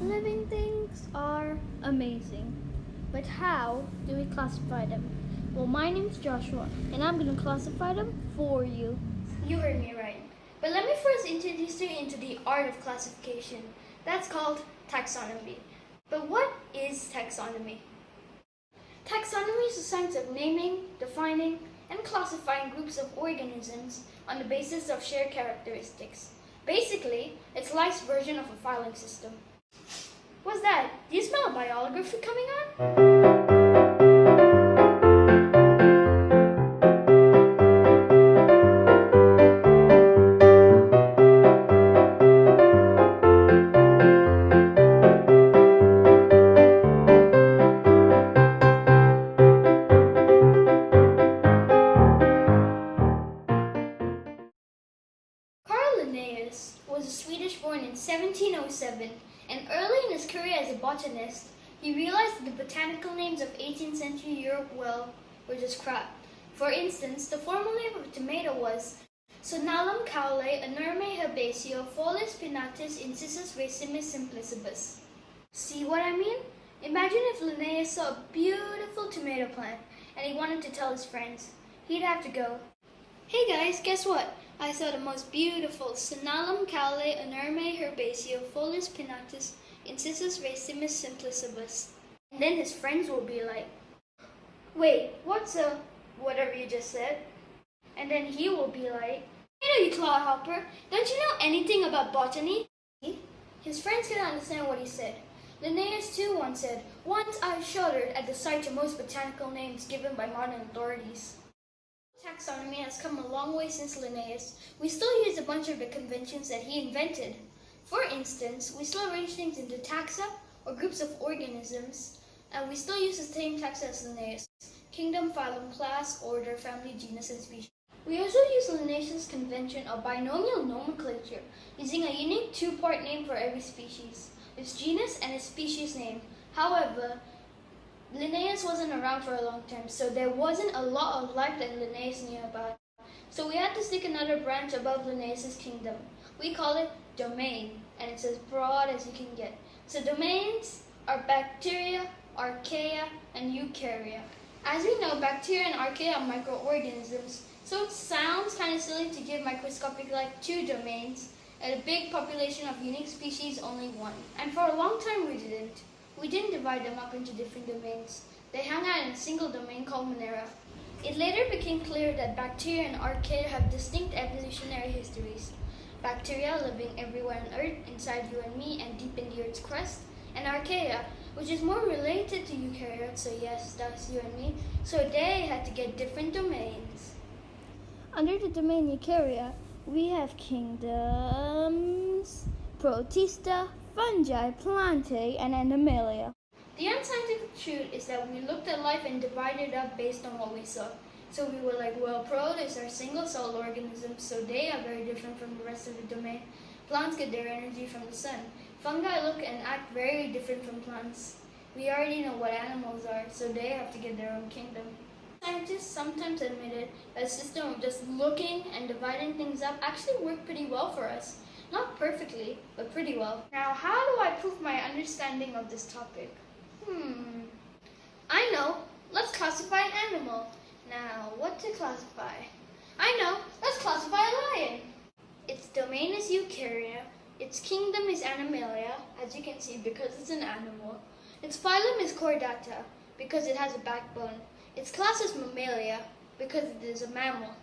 Living things are amazing, but how do we classify them? Well, my name's Joshua, and I'm going to classify them for you. You heard me right. But let me first introduce you into the art of classification. That's called taxonomy. But what is taxonomy? Taxonomy is the science of naming, defining, and classifying groups of organisms on the basis of shared characteristics. Basically, it's life's version of a filing system. What's that? Do you smell biography coming on? Carl Linnaeus was a Swedish born in 1707, and early in his career as a botanist, he realized that the botanical names of 18th century Europe were just crap. For instance, the formal name of a tomato was Sonalum caule inerme herbaceae folis pinnatus incisus racemus simplicibus. See what I mean? Imagine if Linnaeus saw a beautiful tomato plant and he wanted to tell his friends. He'd have to go, "Hey guys, guess what? I saw the most beautiful Sonalum caule inerme herbaceae folis pinnatus incisus racemus simplicibus." And then his friends will be like, "Wait, what's a whatever you just said?" And then he will be like, "You clodhopper, don't you know anything about botany?" His friends couldn't understand what he said. Linnaeus too once said, "Once I shuddered at the sight of most botanical names given by modern authorities." Taxonomy has come a long way since Linnaeus. We still use a bunch of the conventions that he invented. For instance, we still arrange things into taxa, or groups of organisms, and we still use the same taxa as Linnaeus: kingdom, phylum, class, order, family, genus, and species. We also use Linnaeus' convention of binomial nomenclature, using a unique two-part name for every species, its genus and its species name. However, Linnaeus wasn't around for a long time, so there wasn't a lot of life that Linnaeus knew about. So we had to stick another branch above Linnaeus' kingdom. We call it domain, and it's as broad as you can get. So domains are bacteria, archaea, and eukarya. As we know, bacteria and archaea are microorganisms, so it sounds kind of silly to give microscopic life two domains, and a big population of unique species only one. And for a long time we didn't. We didn't divide them up into different domains. They hung out in a single domain called Monera. It later became clear that bacteria and archaea have distinct evolutionary histories. Bacteria living everywhere on Earth, inside you and me, and deep in the Earth's crust, and archaea, which is more related to eukaryotes, so yes, that's you and me, so they had to get different domains. Under the domain Eukarya, we have kingdoms, Protista, fungi, plantae, and Animalia. The unscientific truth is that we looked at life and divided it up based on what we saw. So we were like, well, protists are single-celled organisms, so they are very different from the rest of the domain. Plants get their energy from the sun. Fungi look and act very different from plants. We already know what animals are, so they have to get their own kingdom. Scientists sometimes admitted that a system of just looking and dividing things up actually worked pretty well for us. Not perfectly, but pretty well. Now, how do I prove my understanding of this topic? I know. Let's classify an animal. Now, what to classify? I know. Let's classify a lion. Its domain is Eukarya. Its kingdom is Animalia, as you can see, because it's an animal. Its phylum is Chordata, because it has a backbone. Its class is Mammalia, because it is a mammal.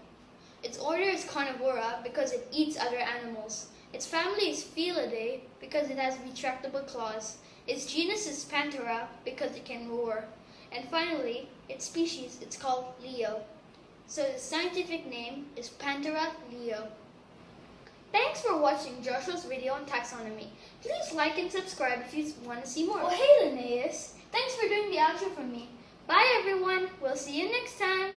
Its order is Carnivora, because it eats other animals. Its family is Felidae, because it has retractable claws. Its genus is Panthera, because it can roar. And finally, its species, it's called Leo. So the scientific name is Panthera leo. Thanks for watching Joshua's video on taxonomy. Please like and subscribe if you want to see more. Oh hey Linnaeus, thanks for doing the outro for me. Bye everyone, we'll see you next time.